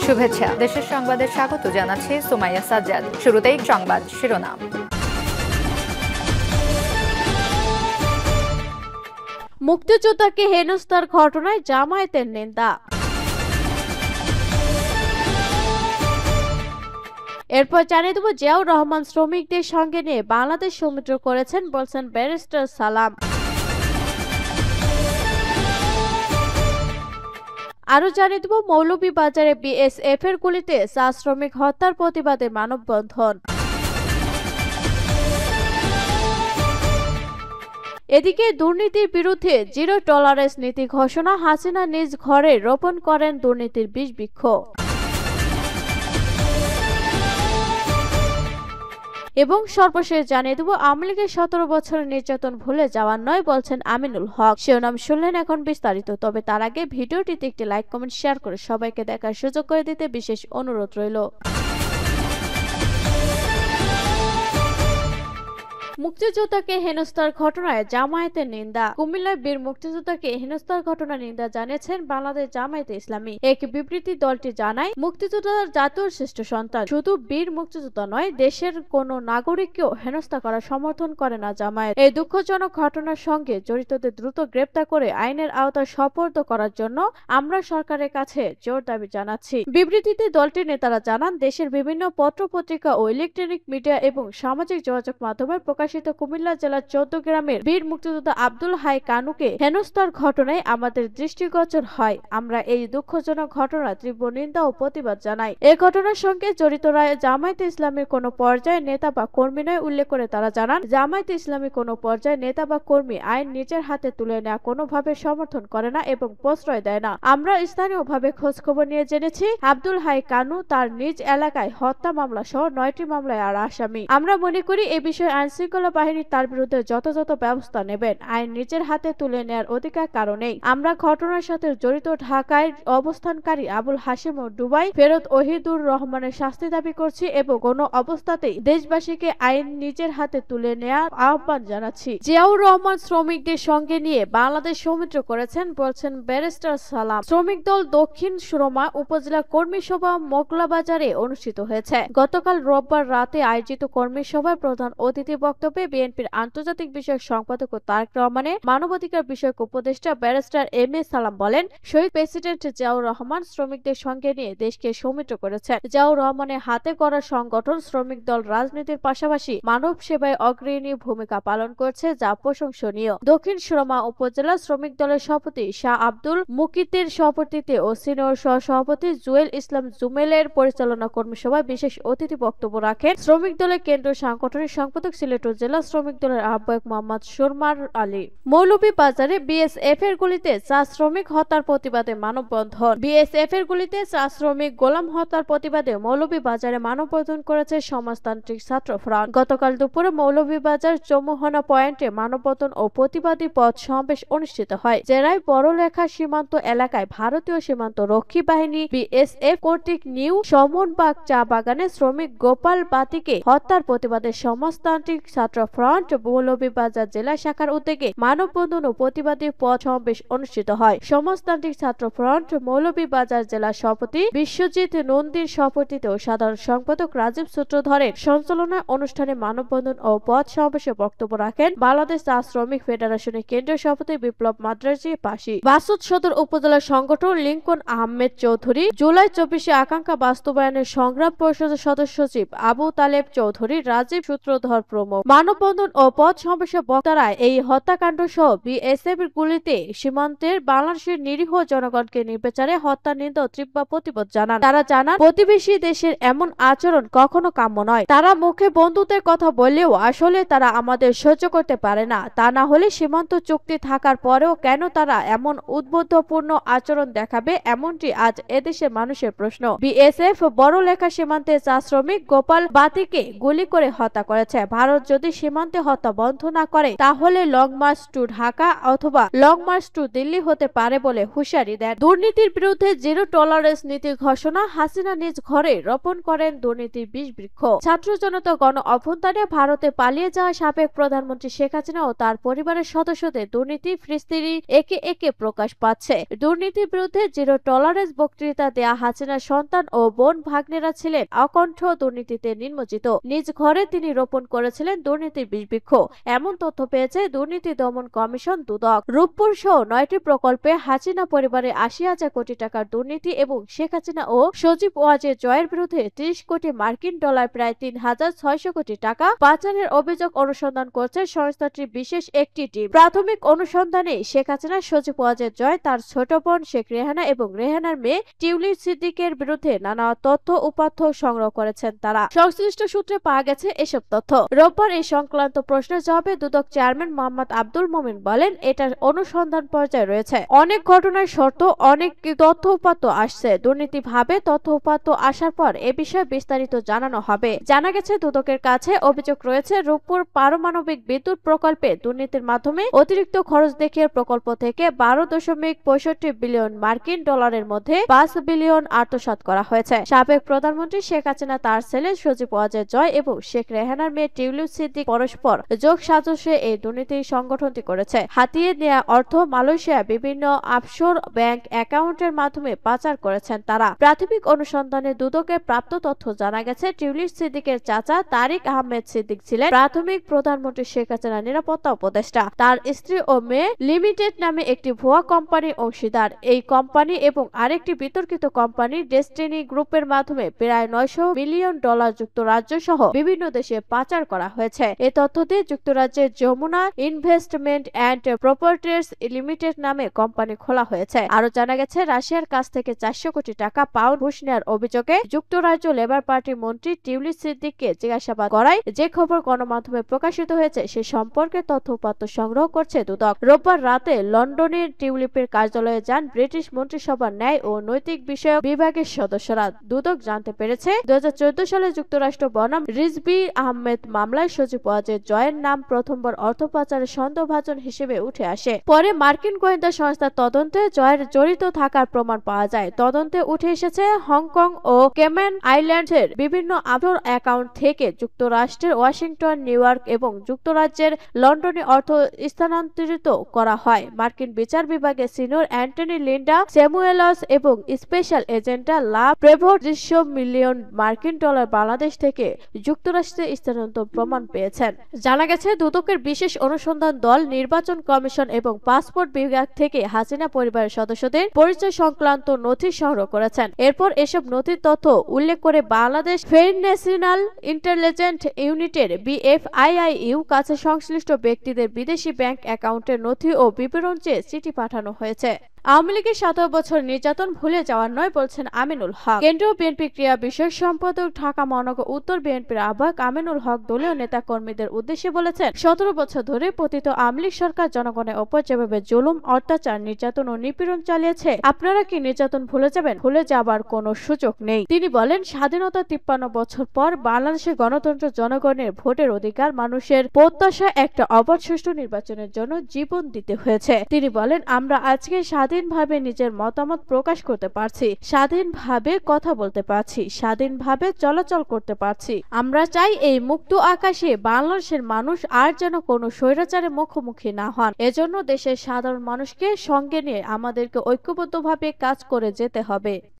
শুভেচ্ছা। দেশের সংবাদে স্বাগত জানাচ্ছি সুমাইয়া সাজ্জাদ। শুরুতেই সংবাদ শিরোনাম। মুক্তিযোদ্ধাকে হেনস্থার ঘটনায় জামায়াতের নিন্দা। এরপর জানিয়ে দেব, জিয়াউর রহমান শ্রমিকদের সঙ্গে নিয়ে বাংলাদেশ সমুদ্র করেছেন, বলছেন ব্যারিস্টার সালাম। আরো জানিয়ে দেব, মৌলভীবাজারে বিএসএফ এর গুলিতে চা শ্রমিক হত্যার প্রতিবাদে মানববন্ধন। এদিকে দুর্নীতির বিরুদ্ধে জিরো টলারেন্স নীতি ঘোষণা, হাসিনা নিজ ঘরে রোপণ করেন দুর্নীতির বীজ বৃক্ষ। এবং সর্বশেষ জানিয়ে দেব, আওয়ামী লীগের 17 বছরের নির্যাতন ভুলে যাওয়ার নয়, বলছেন আমিনুল হক। শিরোনাম শুনলেন, এখন বিস্তারিত। তবে তার আগে ভিডিওটিতে একটি লাইক, কমেন্ট, শেয়ার করে সবাইকে দেখার সুযোগ করে দিতে বিশেষ অনুরোধ রইল। মুক্তিযোদ্ধাকে হেনস্থার ঘটনায় জামায়াতের নিন্দা। কুমিল্লার বীর মুক্তিযোদ্ধাকে হেনস্থার ঘটনার নিন্দা জানিয়েছেন বাংলাদেশ জামায়াতে ইসলামী। এক বিবৃতি দলটি জানায়, মুক্তিযোদ্ধার জাতীয় শ্রেষ্ঠ সন্তান। শুধু বীর মুক্তিযোদ্ধা নয়, দেশের কোন নাগরিককেও হেনস্থা করার সমর্থন করে না জামায়াত। এই দুঃখজনক ঘটনার সঙ্গে জড়িতদের দ্রুত গ্রেপ্তার করে আইনের আওতায় সোপর্দ করার জন্য আমরা সরকারের কাছে জোর দাবি জানাচ্ছি। বিবৃতিতে দলটির নেতারা জানান, দেশের বিভিন্ন পত্র-পত্রিকা ও ইলেকট্রনিক মিডিয়া এবং সামাজিক যোগাযোগ মাধ্যমে প্রকাশিত কুমিল্লা জেলার 14 গ্রামের বীর মুক্তিযোদ্ধা আব্দুল হাই কানুকে হেনস্থার ঘটনায় আমাদের দৃষ্টিগোচর হয়। আমরা এই দুঃখজনক ঘটনার তীব্র নিন্দা ও প্রতিবাদ জানাই। এই ঘটনার সঙ্গে জড়িতরা জামায়াতে ইসলামীর কোন পর্যায়ে নেতা বা কর্মী নয় উল্লেখ করে তারা জানান, জামায়াতে ইসলামী কোন পর্যায়ে নেতা বা কর্মী আইন নিজের হাতে তুলে নেওয়া কোনোভাবে সমর্থন করে না এবং প্রশ্রয় দেয় না। আমরা স্থানীয়ভাবে খোঁজ খবর নিয়ে জেনেছি, আব্দুল হাই কানু তার নিজ এলাকায় হত্যা মামলা সহ 9টি মামলায় আর আসামি। আমরা মনে করি এ বিষয়ে আইন শৃঙ্খলা বাহিনী তার বিরুদ্ধে যথাযথ ব্যবস্থা নেবেন। আইন নিজের হাতে তুলে নেওয়ার অধিকার কারণেই আমরা ঘটনার সাথে জড়িত ঢাকায় অবস্থানকারী আবুল হাশিম ও দুবাই ফেরত ওহিদুর রহমানের শাস্তি দাবি করছি এবং কোনো অবস্থাতেই দেশবাসীকে আইন নিজের হাতে তুলে নেওয়ার আহ্বান জানাচ্ছি। জিয়াউর রহমান শ্রমিকদের সঙ্গে নিয়ে বাংলাদেশ সমুদ্র করেছেন, বলছেন ব্যারিস্টার সালাম। শ্রমিক দল দক্ষিণ সুরমা উপজেলা কর্মী সভা মোগলাবাজারে অনুষ্ঠিত হয়েছে। গতকাল রোববার রাতে আয়োজিত কর্মী সভায় প্রধান অতিথি বক্তব্যে বিএনপির আন্তর্জাতিক বিষয়ক সম্পাদক ও তারেক রহমানের মানবাধিকার বিষয়ক উপদেষ্টা ব্যারিস্টার এম এ সালাম বলেন, শহীদ প্রেসিডেন্ট জিয়াউর রহমান শ্রমিকদের সঙ্গে নিয়ে দেশকে সমৃদ্ধ করেছেন। জিয়াউর রহমানের হাতে গড়া সংগঠন শ্রমিক দল রাজনীতির পাশাপাশি মানব সেবায় অগ্রণী ভূমিকা পালন করছে, যা প্রশংসনীয়। দক্ষিণ সুরমা উপজেলা শ্রমিক দলের সভাপতি শাহ আব্দুল মুকিতের সভাপতিত্বে ও সিনিয়র সহ-সভাপতি জুয়েল ইসলাম জুমেলের পরিচালনা কর্মী সভায় বিশেষ অতিথি বক্তব্য রাখেন শ্রমিক দলের কেন্দ্রীয় সাংগঠনিক সম্পাদক সিলেট জেলা শ্রমিক দলের আহ্বায়ক মোহাম্মদ সুরমার আলী। মৌলভীবাজারে বিএসএফ এর গুলিতে চা শ্রমিক হত্যার প্রতিবাদে মানববন্ধন। বিএসএফ এর গুলিতে চা শ্রমিক গোলাম হত্যার প্রতিবাদে মৌলভীবাজারে মানববন্ধন করেছে সমাজতান্ত্রিক ছাত্র ফ্রন্ট। গতকাল দুপুরে মৌলভীবাজার চৌমুহনা পয়েন্টে মানববন্ধন ও প্রতিবাদী পথ সমাবেশ অনুষ্ঠিত হয়। জেলায় বড়লেখা সীমান্ত এলাকায় ভারতীয় সীমান্ত রক্ষী বাহিনী বিএসএফ কর্তৃক নিউ সমনবাগ চা বাগানে শ্রমিক গোপাল বাতিকে হত্যার প্রতিবাদে সমাজতান্ত্রিক ছাত্র ফ্রন্ট মৌলভীবাজার জেলা শাখার উদ্যোগে মানববন্ধন ও প্রতিবাদী পথ সমাবেশ অনুষ্ঠিত হয়। সমাজতান্ত্রিক ছাত্র ফ্রন্ট মৌলভীবাজার জেলা সভাপতি বিশ্বজিৎ নন্দীর সভাপতিত্বে ও সাধারণ সম্পাদক রাজীব সূত্রধরের সঞ্চালনায় অনুষ্ঠানে মানববন্ধন ও পথ সমাবেশে বক্তব্য রাখেন বাংলাদেশ চা শ্রমিক ফেডারেশনের কেন্দ্রীয় সভাপতি বিপ্লব মাদ্রাজি পাশি, বাসুদ সদর উপজেলা সংগঠন লিঙ্কন আহমেদ চৌধুরী, জুলাই 24 আকাঙ্ক্ষা বাস্তবায়নের সংগ্রাম পরিষদের সদস্য সচিব আবু তালেব চৌধুরী, রাজীব সূত্রধর প্রমুখ। মানববন্ধন ও পথ সমাবেশে বক্তারা এই হত্যাকাণ্ড সহ বিএসএফ এর গুলিতে সীমান্তের বাংলাদেশের নিরীহ জনগণকে নির্বিচারে হত্যা নিন্দা ও তীব্র প্রতিবাদ জানান। তারা জানান, প্রতিবেশী দেশের এমন আচরণ কখনো কাম্য নয়। তারা মুখে বন্ধুত্বের কথা বললেও আসলে তারা আমাদের সহ্য করতে পারে না। তা না হলে সীমান্ত চুক্তি থাকার পরেও কেন তারা এমন উদ্বুদ্ধপূর্ণ আচরণ দেখাবে, এমনটি আজ এদেশের মানুষের প্রশ্ন। বিএসএফ বড়লেখা সীমান্তে চা শ্রমিক গোপাল বাতিকে গুলি করে হত্যা করেছে। ভারত যদি যদি সীমান্তে হত্যা বন্ধ না করে তাহলে লং মার্চ টু ঢাকা অথবা লং মার্চ টু দিল্লি হতে পারে বলে হুঁশিয়ারি দেন। দুর্নীতির বিরুদ্ধে জিরো টলারেন্স নীতি ঘোষণা, হাসিনা নিজ ঘরে রোপণ করেন দুর্নীতির বীজ বৃক্ষ। ছাত্র জনতা গণ অভ্যুত্থানে ভারতে পালিয়ে যাওয়া সাবেক প্রধানমন্ত্রী শেখ হাসিনা ও তার পরিবারের সদস্যদের দুর্নীতি ফিরিস্তিরি একে একে প্রকাশ পাচ্ছে। দুর্নীতির বিরুদ্ধে জিরো টলারেন্স বক্তৃতা দেয়া হাসিনার সন্তান ও বোন ভাগ্নেরা ছিলেন অকণ্ঠ দুর্নীতিতে নিমজ্জিত। নিজ ঘরে তিনি রোপণ করেছিলেন দুর্নীতির বীজ বৃক্ষ। এমন তথ্য পেয়েছে দুর্নীতি দমন কমিশন দুদক। রূপপুর সহ 9টি প্রকল্পে হাসিনা পরিবারে 80,000 কোটি টাকার দুর্নীতি এবং শেখ হাসিনা ও সজীব ওয়াজেদ জয়ের বিরুদ্ধে 30 কোটি মার্কিন ডলার প্রায় 3,600 কোটি টাকা পাচারের অভিযোগ অনুসন্ধান করছে সংস্থাটির বিশেষ একটি টিম। প্রাথমিক অনুসন্ধানে শেখ হাসিনা, সজীব ওয়াজেদ জয়, তার ছোট বোন শেখ রেহানা এবং রেহানার মেয়ে টিউলিপ সিদ্দিকের বিরুদ্ধে নানা তথ্য উপাত্ত সংগ্রহ করেছেন তারা। সংশ্লিষ্ট সূত্রে পাওয়া গেছে এসব তথ্য। রোববার এই সংক্রান্ত প্রশ্নের জবাবে দুদক চেয়ারম্যান মোহাম্মদ আব্দুল মোমিন বলেন, এটা অনুসন্ধান পর্যায়ে রয়েছে। অনেক ঘটনার শর্ত, অনেক তথ্য উপাত্ত আসছে। দুর্নীতি ভাবে তথ্য উপাত্ত আসার পর এ বিষয়ে বিস্তারিত জানানো হবে। জানা গেছে দুদকের কাছে অভিযোগ রয়েছে রূপপুর পারমাণবিক বিদ্যুৎ প্রকল্পে দুর্নীতির মাধ্যমে অতিরিক্ত খরচ দেখিয়ে প্রকল্প থেকে 12.65 বিলিয়ন মার্কিন ডলারের মধ্যে 5 বিলিয়ন আত্মসাৎ করা হয়েছে। সাবেক প্রধানমন্ত্রী শেখ হাসিনা, তার ছেলে সজীব ওয়াজেদ জয় এবং শেখ রেহানার মেয়ে টিউলিপ সিদ্দিক পরস্পর যোগ সাজসে এই দুর্নীতি সংগঠনটি করেছে। হাতিয়ে নেওয়া অর্থ মালয়েশিয়া বিভিন্ন অফশোর ব্যাংক অ্যাকাউন্টের মাধ্যমে পাচার করেছেন তারা। প্রাথমিক অনুসন্ধানে দুদকে প্রাপ্ত তথ্য জানা গেছে টিউলিপ সিদ্দিকের চাচা তারিক আহমেদ সিদ্দিক ছিলেন প্রাথমিক প্রধানমন্ত্রী শেখ হাসিনার নিরাপত্তা উপদেষ্টা। তার স্ত্রী ও মেয়ে লিমিটেড নামে একটি ভুয়া কোম্পানির অংশীদার। এই কোম্পানি এবং আরেকটি বিতর্কিত কোম্পানি ডেস্টিনি গ্রুপের মাধ্যমে প্রায় 900 মিলিয়ন ডলার যুক্তরাজ্য সহ বিভিন্ন দেশে পাচার করা হয়েছে। এ তথ্য দিয়ে যুক্তরাজ্যের Jamuna investment and properties limited নামে কোম্পানি খোলা হয়েছে। আরো জানা গেছে রাশিয়ার কাছ থেকে 400 কোটি টাকা পাউন্ড ঘুষ নেওয়ার অভিযোগে যুক্তরাজ্য লেবার পার্টির মন্ত্রী টিউলিপ সিদ্দিককে জিজ্ঞাসাবাদ করায় যে খবর গণমাধ্যমে প্রকাশিত হয়েছে সে সম্পর্কে তথ্য উপাত্ত সংগ্রহ করছে দুদক। রোববার রাতে লন্ডনের টিউলিপের কার্যালয়ে যান ব্রিটিশ মন্ত্রিসভার ন্যায় ও নৈতিক বিষয়ক বিভাগের সদস্যরা। দুদক জানতে পেরেছে 2014 সালে যুক্তরাষ্ট্র বনাম রিজভী আহমেদ মামলায় সজীব ওয়াজেদ জয়ের নাম প্রথমবার অর্থ পাচারের সন্দেহভাজন হিসেবে উঠে আসে। পরে মার্কিন গোয়েন্দা সংস্থার তদন্তে জয়ের জড়িত থাকার প্রমাণ পাওয়া যায়। তদন্তে উঠে এসেছে হংকং ও কেম্যান আইল্যান্ডসের বিভিন্ন অফশোর অ্যাকাউন্ট থেকে যুক্তরাষ্ট্রের ওয়াশিংটন, নিউ ইয়র্ক এবং যুক্তরাজ্যের লন্ডনে অর্থ স্থানান্তরিত করা হয়। মার্কিন বিচার বিভাগের সিনিয়র অ্যান্টনি লিন্ডা স্যামুয়েলস এবং স্পেশাল এজেন্টরা লাভ প্রেভোর 300 মিলিয়ন মার্কিন ডলার বাংলাদেশ থেকে যুক্তরাষ্ট্রে স্থানান্তর প্রমাণ পেয়েছেন। জানা গেছে দুদকের বিশেষ অনুসন্ধান দল নির্বাচন কমিশন এবং পাসপোর্ট বিভাগ থেকে হাসিনা পরিবারের সদস্যদের পরিচয় সংক্রান্ত নথি সংগ্রহ করেছেন। এরপর এসব নথির তথ্য উল্লেখ করে বাংলাদেশ ফরেন ন্যাশনাল ইন্টেলিজেন্স ইউনিটের BFIIU কাছে সংশ্লিষ্ট ব্যক্তিদের বিদেশি ব্যাংক অ্যাকাউন্টের নথি ও বিবরণ চেয়ে চিঠি পাঠানো হয়েছে। আওয়ামী লীগের 17 বছর নির্যাতন ভুলে যাওয়ার নয় বলছেন আমিনুল হক। কেন্দ্রীয় বিএনপি ক্রীড়া বিষয়ক সম্পাদক, ঢাকা মহানগর উত্তর বিএনপির আহ্বায়ক আমিনুল হক দলীয় নেতা কর্মীদের উদ্দেশ্যে বলেছেন, 17 বছর ধরে পতিত আওয়ামী লীগ সরকার জনগণের ওপর যেভাবে জুলুম, অত্যাচার, নির্যাতন ও নিপীড়ন চালিয়েছে, আপনারা কি নির্যাতন ভুলে যাবেন? ভুলে যাবার কোনো সুযোগ নেই। তিনি বলেন, স্বাধীনতা 53 বছর পর বাংলাদেশের গণতন্ত্র, জনগণের ভোটের অধিকার, মানুষের প্রত্যাশা একটা অবাধ সুষ্ঠু নির্বাচনের জন্য জীবন দিতে হয়েছে। তিনি বলেন, আমরা আজকে স্বাধীনভাবে নিজের মতামত প্রকাশ করতে পারছি, স্বাধীনভাবে কথা বলতে পারছি, স্বাধীনভাবে চলাচল করতে পারছি। আমরা চাই এই মুক্ত আকাশে বাংলাদেশের মানুষ আর যেন কোনো স্বৈরাচারের মুখোমুখি না হন। এজন্য দেশের সাধারণ মানুষকে সঙ্গে নিয়ে আমাদেরকে ঐক্যবদ্ধভাবে কাজ করে যেতে হবে।